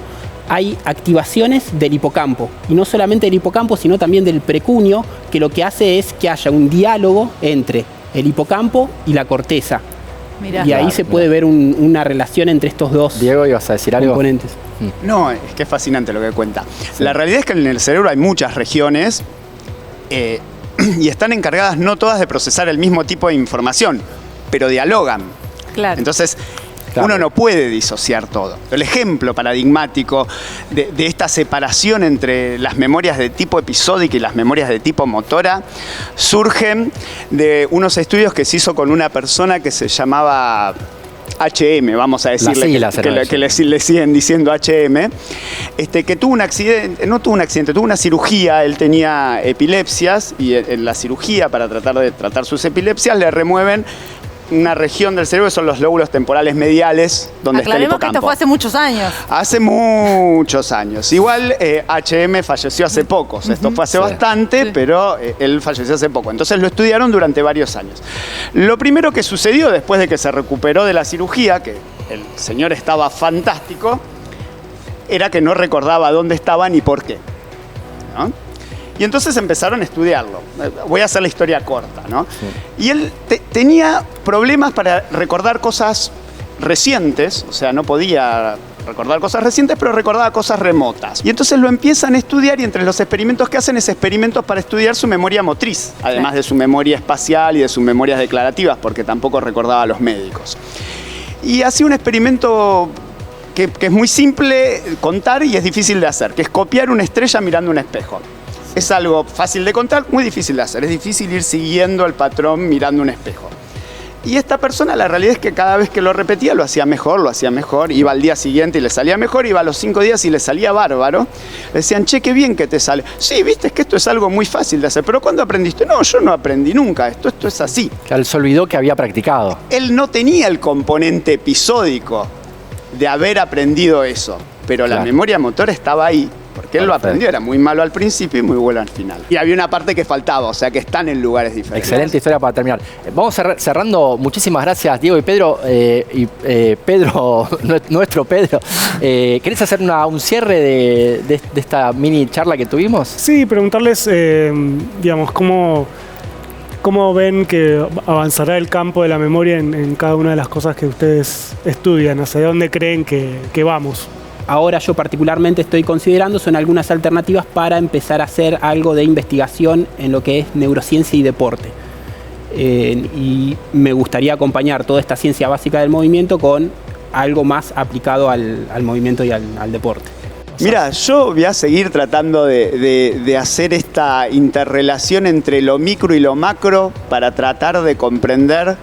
hay activaciones del hipocampo, y no solamente del hipocampo, sino también del precunio, que lo que hace es que haya un diálogo entre el hipocampo y la corteza. Mirá. Y ahí se puede ver una relación entre estos dos. Diego, ¿ibas a decir algo? Componentes. No, es que es fascinante lo que cuenta. Sí. La realidad es que en el cerebro hay muchas regiones y están encargadas no todas de procesar el mismo tipo de información, pero dialogan. Claro. Entonces, uno no puede disociar todo. El ejemplo paradigmático de esta separación entre las memorias de tipo episódico y las memorias de tipo motora surgen de unos estudios que se hizo con una persona que se llamaba HM, vamos a decirle que le siguen diciendo HM, que tuvo un accidente, tuvo una cirugía. Él tenía epilepsias y en la cirugía, para tratar sus epilepsias, le remueven una región del cerebro que son los lóbulos temporales mediales, donde está el hipocampo. Que esto fue hace muchos años. Hace muchos años. Igual HM falleció hace poco. Esto fue hace bastante, pero él falleció hace poco. Entonces lo estudiaron durante varios años. Lo primero que sucedió después de que se recuperó de la cirugía, que el señor estaba fantástico, era que no recordaba dónde estaba ni por qué, ¿no? Y entonces empezaron a estudiarlo. Voy a hacer la historia corta, ¿no? Sí. Y él tenía problemas para recordar cosas recientes, o sea, no podía recordar cosas recientes, pero recordaba cosas remotas. Y entonces lo empiezan a estudiar y entre los experimentos que hacen es experimentos para estudiar su memoria motriz, además de su memoria espacial y de sus memorias declarativas, porque tampoco recordaba a los médicos. Y hacía un experimento que es muy simple contar y es difícil de hacer, que es copiar una estrella mirando un espejo. Es algo fácil de contar, muy difícil de hacer. Es difícil ir siguiendo el patrón mirando un espejo. Y esta persona, la realidad es que cada vez que lo repetía lo hacía mejor, iba al día siguiente y le salía mejor, iba a los 5 días y le salía bárbaro. Le decían, che, qué bien que te sale. Sí, viste, es que esto es algo muy fácil de hacer. Pero ¿cuándo aprendiste? No, yo no aprendí nunca, esto es así. Que él se olvidó que había practicado. Él no tenía el componente episódico de haber aprendido eso, pero la memoria motora estaba ahí. Porque él lo aprendió, era muy malo al principio y muy bueno al final. Y había una parte que faltaba, o sea que están en lugares diferentes. Excelente historia para terminar. Vamos cerrando. Muchísimas gracias, Diego y Pedro. Pedro, nuestro Pedro. ¿Querés hacer un cierre de esta mini charla que tuvimos? Sí, preguntarles, digamos, cómo ¿Cómo ven que avanzará el campo de la memoria en cada una de las cosas que ustedes estudian? ¿Hacia dónde creen que vamos? Ahora yo particularmente estoy considerando son algunas alternativas para empezar a hacer algo de investigación en lo que es neurociencia y deporte. Y me gustaría acompañar toda esta ciencia básica del movimiento con algo más aplicado al movimiento y al deporte. Mira, yo voy a seguir tratando de hacer esta interrelación entre lo micro y lo macro para tratar de comprender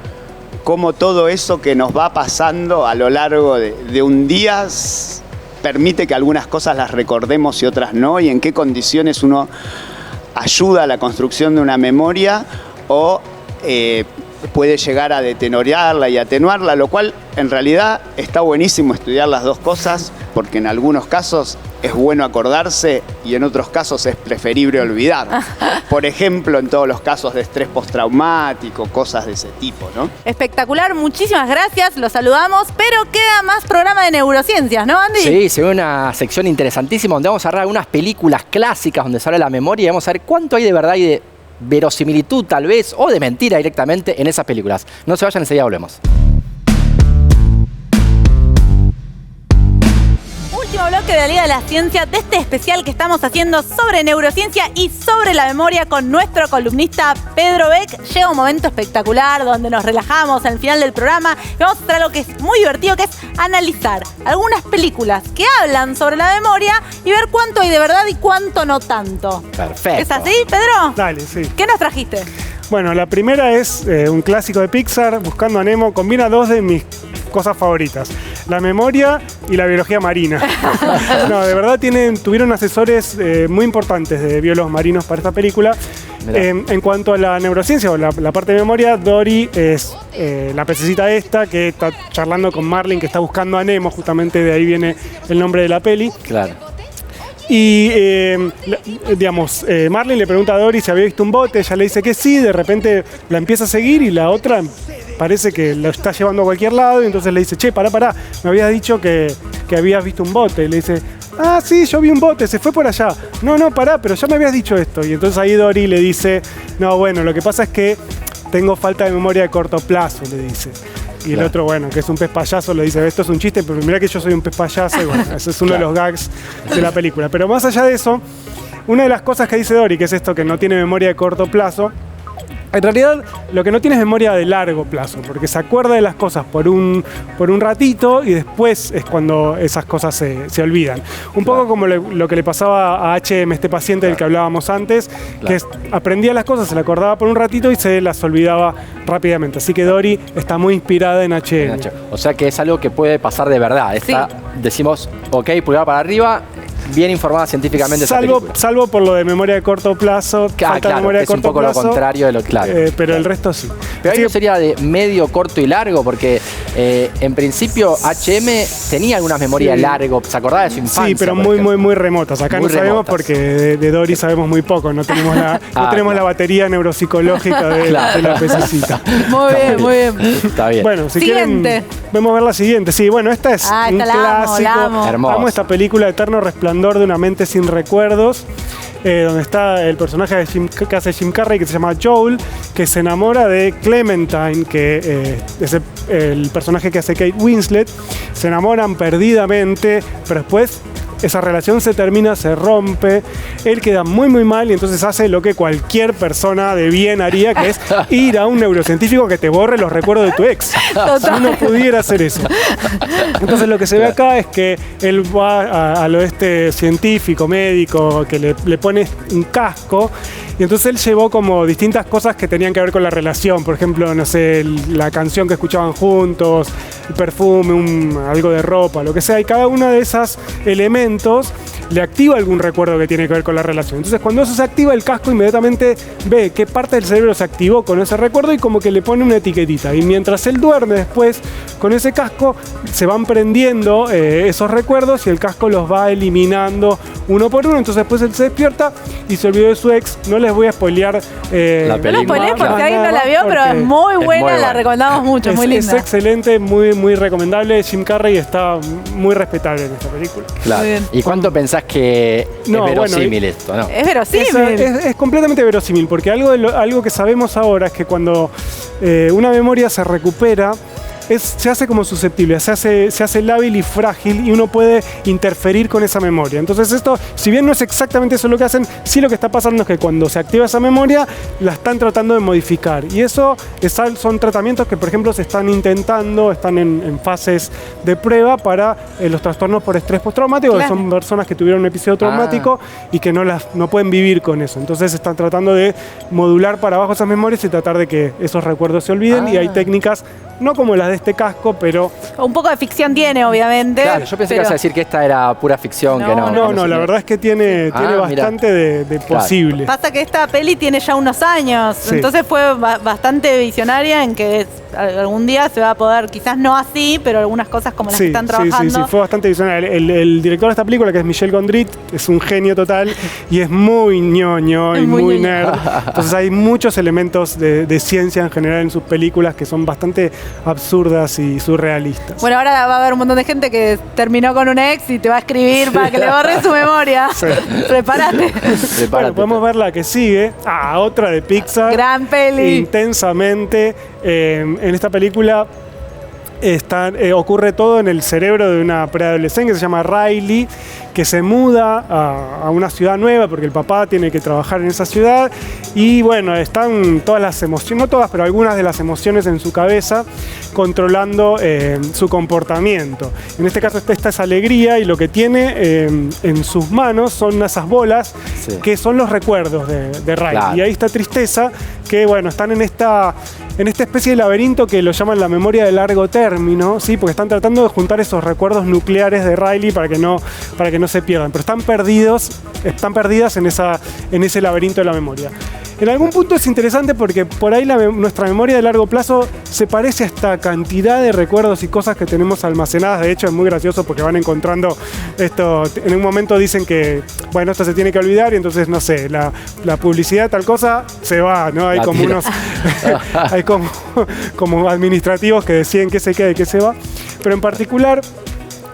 cómo todo eso que nos va pasando a lo largo de un día permite que algunas cosas las recordemos y otras no, y en qué condiciones uno ayuda a la construcción de una memoria o puede llegar a deteriorarla y atenuarla, lo cual en realidad está buenísimo estudiar las dos cosas, porque en algunos casos es bueno acordarse y en otros casos es preferible olvidar. Por ejemplo, en todos los casos de estrés postraumático, cosas de ese tipo, ¿no? Espectacular, muchísimas gracias, los saludamos, pero queda más programa de neurociencias, ¿no, Andy? Sí, se ve una sección interesantísima donde vamos a hablar de algunas películas clásicas donde sale la memoria y vamos a ver cuánto hay de verdad y de verosimilitud tal vez, o de mentira directamente en esas películas. No se vayan, enseguida volvemos. Último bloque de la Liga de la Ciencia de este especial que estamos haciendo sobre neurociencia y sobre la memoria con nuestro columnista Pedro Beck. Llega un momento espectacular donde nos relajamos al final del programa y vamos a hacer algo que es muy divertido, que es analizar algunas películas que hablan sobre la memoria y ver cuánto hay de verdad y cuánto no tanto. Perfecto. ¿Es así, Pedro? Dale, sí. ¿Qué nos trajiste? Bueno, la primera es un clásico de Pixar, Buscando a Nemo. Combina dos de mis cosas favoritas: la memoria y la biología marina. No, de verdad tuvieron asesores muy importantes de biólogos marinos para esta película. En cuanto a la neurociencia o la parte de memoria, Dory es la pececita esta que está charlando con Marlin, que está buscando a Nemo, justamente de ahí viene el nombre de la peli. Claro. Y, Marlin le pregunta a Dory si había visto un bote, ella le dice que sí, de repente la empieza a seguir y la otra parece que lo está llevando a cualquier lado y entonces le dice, che, pará, me habías dicho que habías visto un bote. Y le dice, ah, sí, yo vi un bote, se fue por allá. No, pará, pero ya me habías dicho esto. Y entonces ahí Dory le dice, no, bueno, lo que pasa es que tengo falta de memoria de corto plazo, le dice. Y el otro, bueno, que es un pez payaso, le dice, esto es un chiste, pero mira que yo soy un pez payaso. Y bueno, ese es uno de los gags de la película. Pero más allá de eso, una de las cosas que dice Dory, que es esto que no tiene memoria de corto plazo, en realidad lo que no tiene es memoria de largo plazo, porque se acuerda de las cosas por un ratito y después es cuando esas cosas se olvidan. Un poco como lo que le pasaba a H.M., este paciente del que hablábamos antes, que aprendía las cosas, se le acordaba por un ratito y se las olvidaba rápidamente. Así que Dory está muy inspirada en H.M. O sea que es algo que puede pasar de verdad. Decimos, ok, pulgar para arriba, bien informada científicamente. Salvo por lo de memoria de corto plazo, falta de memoria de es un corto poco plazo, lo contrario de lo claro. Pero el resto sí. Pero ahí no sería de medio, corto y largo, porque en principio H.M. tenía algunas memorias largo, se acordaba de su infancia. Sí, pero muy remotas. Acá no sabemos porque de Dory sabemos muy poco, no tenemos la batería neuropsicológica de la pececita. Muy bien. Está bien. Bueno, si quieren, vamos a ver la siguiente. Sí, bueno, esta es un clásico. Amo esta película, Eterno Resplandor de una mente sin recuerdos, donde está el personaje que hace Jim Carrey, que se llama Joel, que se enamora de Clementine, que es el personaje que hace Kate Winslet. Se enamoran perdidamente, pero después esa relación se termina, se rompe, él queda muy mal y entonces hace lo que cualquier persona de bien haría, que es ir a un neurocientífico que te borre los recuerdos de tu ex. Si uno pudiera hacer eso. Entonces lo que se ve acá es que él va a lo de este científico, médico, que le pone un casco. Y entonces él llevó como distintas cosas que tenían que ver con la relación. Por ejemplo, no sé, la canción que escuchaban juntos, el perfume, algo de ropa, lo que sea. Y cada uno de esos elementos le activa algún recuerdo que tiene que ver con la relación. Entonces cuando eso se activa, el casco inmediatamente ve qué parte del cerebro se activó con ese recuerdo y como que le pone una etiquetita. Y mientras él duerme después con ese casco, se van prendiendo esos recuerdos y el casco los va eliminando uno por uno. Entonces después él se despierta y se olvidó de su ex, no le les voy a spoilear La No película. lo spoilees porque Más alguien no nada, la vio, pero porque es muy buena, buena. la recomendamos mucho, es muy es linda. excelente, muy, muy recomendable. Jim Carrey está muy respetable en esta película. Claro. Muy bien. ¿Y cuánto pensás que No, es verosímil bueno, esto, no? Es verosímil. Es completamente verosímil, porque algo que sabemos ahora es que cuando una memoria se recupera, se hace como susceptible, se hace lábil y frágil y uno puede interferir con esa memoria. Entonces esto, si bien no es exactamente eso lo que hacen, sí lo que está pasando es que cuando se activa esa memoria, la están tratando de modificar. Y eso son tratamientos que, por ejemplo, se están intentando, están en fases de prueba para los trastornos por estrés postraumático, Claro. que son personas que tuvieron un episodio traumático y que no pueden vivir con eso. Entonces están tratando de modular para abajo esas memorias y tratar de que esos recuerdos se olviden. Y hay técnicas, no como las de este casco, pero Un poco de ficción tiene, obviamente. Claro, yo pensé que pero- ibas a decir que esta era pura ficción, que no. no, la verdad es que tiene Ah, bastante de posible. Pasa que esta peli tiene ya unos años, Sí. entonces fue bastante visionaria en que algún día se va a poder, quizás no así, pero algunas cosas como las que están trabajando. Sí, fue bastante visionario. El director de esta película, que es Michel Gondry, es un genio total y es muy ñoño y Es muy muy ñoño. nerd. Entonces hay muchos elementos de ciencia en general en sus películas que son bastante absurdas y surrealistas. Bueno, ahora va a haber un montón de gente que terminó con un ex y te va a escribir para que le borre su memoria. Prepárate. Bueno, podemos ver la que sigue. Otra de Pixar. Gran peli. Intensamente. En esta película ocurre todo en el cerebro de una preadolescente que se llama Riley, que se muda a una ciudad nueva porque el papá tiene que trabajar en esa ciudad. Y bueno, están todas las emociones, no todas, pero algunas de las emociones en su cabeza controlando su comportamiento. En este caso esta es alegría y lo que tiene en sus manos son esas bolas que son los recuerdos de Riley. Claro. Y ahí está tristeza, que bueno, están en esta especie de laberinto que lo llaman la memoria de largo término, ¿sí? Porque están tratando de juntar esos recuerdos nucleares de Riley para que no se pierdan, pero están perdidas en ese laberinto de la memoria. En algún punto es interesante porque por ahí nuestra memoria de largo plazo se parece a esta cantidad de recuerdos y cosas que tenemos almacenadas. De hecho, es muy gracioso porque van encontrando esto. En un momento dicen que, bueno, esto se tiene que olvidar y entonces, no sé, la publicidad tal cosa se va, ¿no? Hay La como tira. hay como administrativos que deciden qué se queda y qué se va. Pero en particular,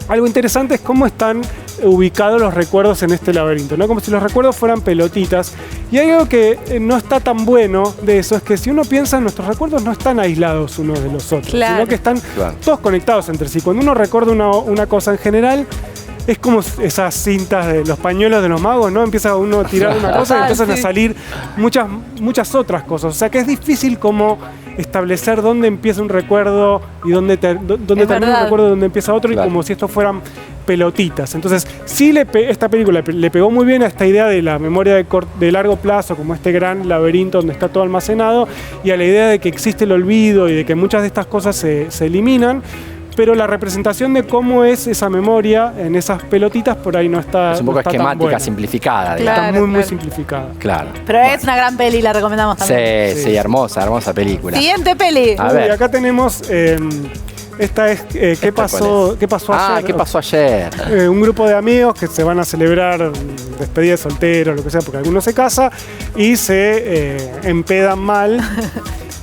algo interesante es cómo están ubicados los recuerdos en este laberinto, ¿no? Como si los recuerdos fueran pelotitas. Y hay algo que no está tan bueno de eso, es que si uno piensa, nuestros recuerdos no están aislados unos de los otros, Claro. sino que están Claro. todos conectados entre sí. Cuando uno recuerda una cosa en general, es como esas cintas de los pañuelos de los magos, ¿no? Empieza uno a tirar una cosa y empiezan a Sí. salir muchas otras cosas. O sea que es difícil como establecer dónde empieza un recuerdo y dónde termina un verdad. recuerdo, dónde empieza otro, Claro. y como si estos fueran pelotitas. Entonces, sí esta película le pegó muy bien a esta idea de la memoria de largo plazo, como este gran laberinto donde está todo almacenado, y a la idea de que existe el olvido y de que muchas de estas cosas se eliminan. Pero la representación de cómo es esa memoria en esas pelotitas por ahí no está. Es un poco no está tan esquemática, buena. simplificada, digamos. Claro. Está muy claro. simplificada. Claro. Pero es una gran peli, la recomendamos también. Sí, hermosa película. Siguiente peli. A Uy, ver. acá tenemos. Esta es ¿qué pasó ayer? ¿Qué pasó ayer? Un grupo de amigos que se van a celebrar despedida de soltero, lo que sea, porque alguno se casa y se empedan mal.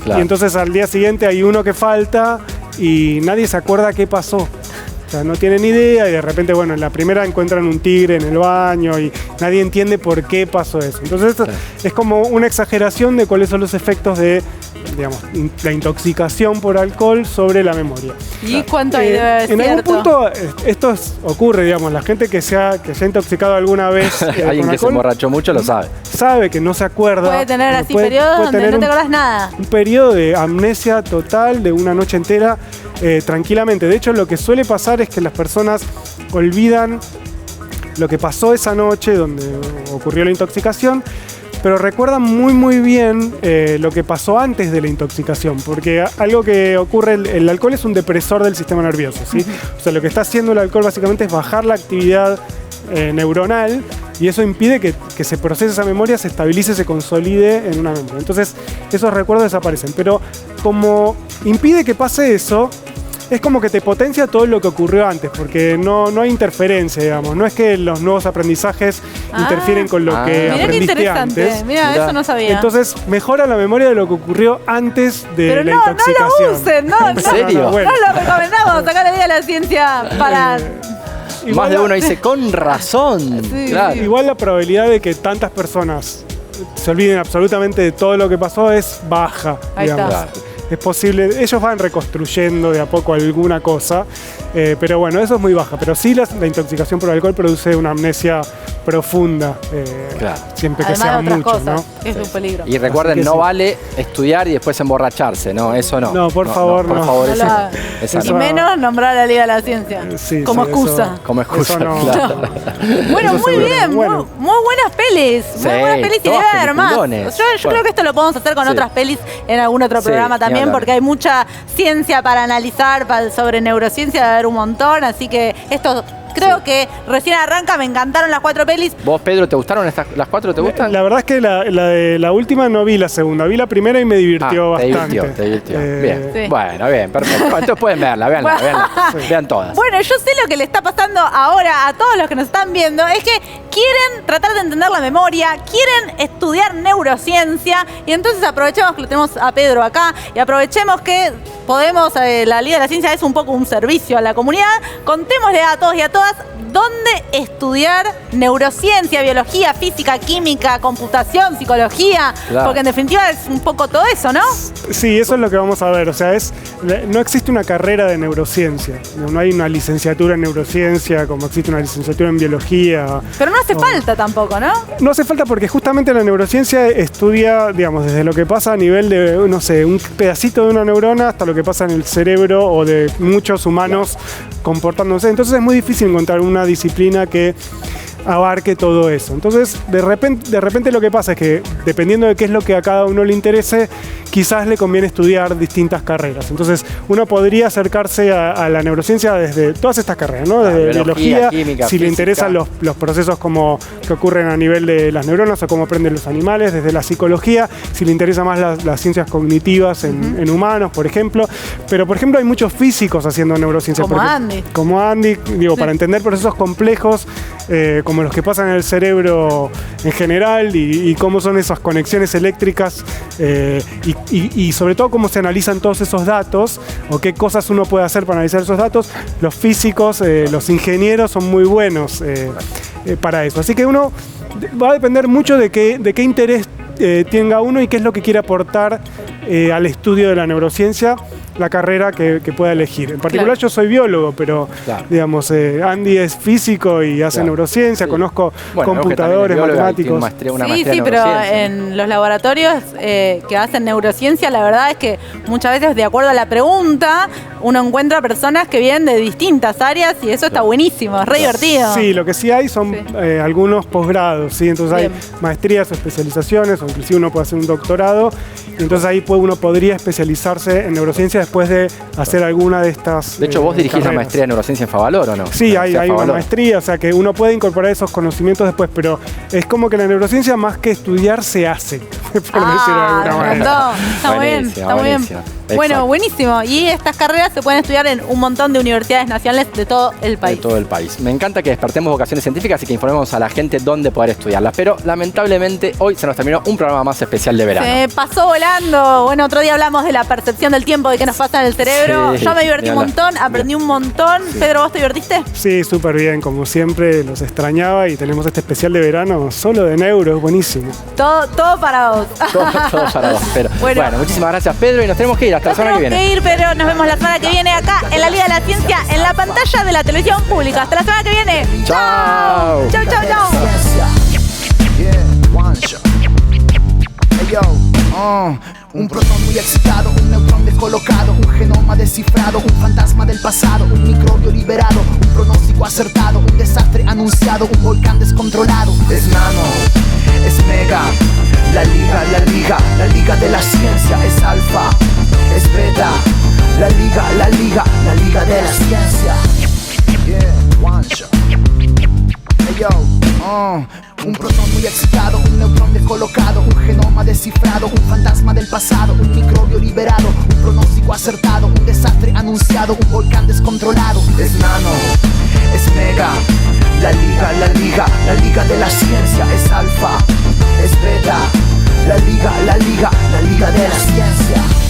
Claro. Y entonces al día siguiente hay uno que falta y nadie se acuerda qué pasó. O sea, no tienen idea y de repente, bueno, en la primera encuentran un tigre en el baño y nadie entiende por qué pasó eso. Entonces esto es como una exageración de cuáles son los efectos de, digamos, la intoxicación por alcohol sobre la memoria. ¿Y cuánto hay de En algún cierto? punto esto ocurre, digamos, la gente que se ha intoxicado alguna vez Alguien con que se alcohol emborrachó mucho lo sabe. sabe que no se acuerda. Puede tener así puede periodos donde tener no te acordás nada. un periodo de amnesia total de una noche entera tranquilamente. De hecho, lo que suele pasar es que las personas olvidan lo que pasó esa noche donde ocurrió la intoxicación, pero recuerdan muy bien lo que pasó antes de la intoxicación, porque algo que ocurre, el alcohol es un depresor del sistema nervioso, ¿sí? O sea, lo que está haciendo el alcohol básicamente es bajar la actividad neuronal, y eso impide que se procese esa memoria, se estabilice, se consolide en una memoria. Entonces, esos recuerdos desaparecen. Pero como impide que pase eso, es como que te potencia todo lo que ocurrió antes, porque no hay interferencia, digamos. No es que los nuevos aprendizajes interfieren con lo que mirá qué aprendiste interesante. antes. Mirá, eso no sabía. Entonces mejora la memoria de lo que ocurrió antes de la intoxicación. No lo usen, ¿En serio? bueno. No lo recomendamos, sacar la vida de la ciencia para... Más de uno dice, con razón. Sí, claro. Igual la probabilidad de que tantas personas se olviden absolutamente de todo lo que pasó es baja, Ahí digamos. está. Es posible, ellos van reconstruyendo de a poco alguna cosa, pero bueno, eso es muy baja. Pero sí la intoxicación por alcohol produce una amnesia profunda, Claro. siempre que Además sea de otras mucho, cosas, ¿no? es un peligro. Y recuerden, Así que no sí. vale estudiar y después emborracharse, ¿no? Eso no. No, por favor, por no. favor, No eso lo no. hagan. Esa Y no. menos nombrar a la Liga de la Ciencia Sí, como sí, excusa. eso- Como excusa, Eso no. claro. Bueno, Eso muy seguro. bien, Bueno. muy buenas pelis. Sí, Muy buenas pelis y todas debe haber más. Yo peliculones. creo Bueno. que esto lo podemos hacer con Sí. otras pelis en algún otro Sí, programa ni también, hablar. porque hay mucha ciencia para analizar sobre neurociencia, debe haber un montón. Así que esto creo que recién arranca, me encantaron las 4 pelis. ¿Vos, Pedro, te gustaron las 4? ¿Te gustan? La verdad es que la de la última no vi la segunda, vi la primera y me divirtió te bastante. divirtió. Bien. Sí. Bueno, bien, perfecto. Bueno, entonces pueden verla, veanla. Vean todas. Bueno, yo sé lo que le está pasando ahora a todos los que nos están viendo, es que quieren tratar de entender la memoria, quieren estudiar neurociencia, y entonces aprovechemos que lo tenemos a Pedro acá, y aprovechemos que podemos, la Liga de la Ciencia es un poco un servicio a la comunidad. Contémosle a todos y a todas dónde estudiar neurociencia, biología, física, química, computación, psicología, Claro. porque en definitiva es un poco todo eso, ¿no? Sí, eso es lo que vamos a ver. O sea, no existe una carrera de neurociencia. No hay una licenciatura en neurociencia como existe una licenciatura en biología. Pero no hace falta tampoco, ¿no? No hace falta porque justamente la neurociencia estudia, digamos, desde lo que pasa a nivel de, no sé, un pedacito de una neurona hasta lo que pasa en el cerebro o de muchos humanos comportándose. Entonces es muy difícil encontrar una disciplina que abarque todo eso. Entonces, de repente lo que pasa es que, dependiendo de qué es lo que a cada uno le interese, quizás le conviene estudiar distintas carreras. Entonces, uno podría acercarse a la neurociencia desde todas estas carreras, ¿no? Desde biología, química, si le física. interesan los procesos que ocurren a nivel de las neuronas o cómo aprenden los animales, desde la psicología, si le interesa más las ciencias cognitivas en humanos, por ejemplo. Pero, por ejemplo, hay muchos físicos haciendo neurociencia. Como Andy. Como Andy, digo, para entender procesos complejos, como los que pasan en el cerebro en general y cómo son esas conexiones eléctricas y sobre todo cómo se analizan todos esos datos o qué cosas uno puede hacer para analizar esos datos. Los físicos, los ingenieros son muy buenos para eso. Así que uno va a depender mucho de qué interés tenga uno y qué es lo que quiere aportar al estudio de la neurociencia, la carrera que pueda elegir. En particular yo soy biólogo, pero digamos, Andy es físico y hace neurociencia, conozco computadores, matemáticos. Sí, pero en los laboratorios que hacen neurociencia, la verdad es que muchas veces, de acuerdo a la pregunta, uno encuentra personas que vienen de distintas áreas y eso está buenísimo, es re divertido. Sí, lo que sí hay son algunos posgrados, ¿sí? Entonces Bien. hay maestrías o especializaciones, o inclusive uno puede hacer un doctorado, y entonces ahí uno podría especializarse en neurociencia después de hacer alguna de estas. De hecho, vos dirigís la carreras. maestría en neurociencia en Favalor, ¿o no? Sí, hay una Favalor. maestría, o sea que uno puede incorporar esos conocimientos después, pero es como que la neurociencia más que estudiar se hace, por decirlo de alguna me manera. encantó. Está muy bien, Buenísimo, está muy bien. buenísimo. Bueno, Exacto. buenísimo. Y estas carreras se pueden estudiar en un montón de universidades nacionales de todo el De país. todo el país. Me encanta que despertemos vocaciones científicas y que informemos a la gente dónde poder estudiarlas. Pero lamentablemente hoy se nos terminó un programa más especial de verano. Se pasó volando. Bueno, otro día hablamos de la percepción del tiempo, de qué nos pasa en el cerebro. Sí, Yo me divertí un ni hablar. montón, aprendí un montón. Pedro, ¿vos te divertiste? Sí, súper bien, como siempre, los extrañaba y tenemos este especial de verano solo de neuro, es buenísimo. Todo para vos. Todo para vos. Pero, Bueno. bueno, muchísimas gracias, Pedro, y nos tenemos que ir hasta la Nos semana que tenemos viene. que ir, pero nos vemos la semana que viene acá en la Liga de la Ciencia, en la pantalla de la televisión pública. Hasta la semana que viene. Chao. Chau, chau, chau. Yeah, one shot. Hey yo, un protón muy excitado, un neutrón descolocado, un genoma descifrado, un fantasma del pasado, un microbio liberado, un pronóstico acertado, un desastre anunciado, un volcán descontrolado. Es nano, es mega, la liga de la ciencia es alfa, es beta, la liga de la ciencia. Yeah, one shot. Hey yo, Un protón muy excitado, un neutrón descolocado, un genoma descifrado, un fantasma del pasado, un microbio liberado, un pronóstico acertado, un desastre anunciado, un volcán descontrolado. Es nano, es mega, la liga de la ciencia. Es alfa, es beta, la liga de la ciencia.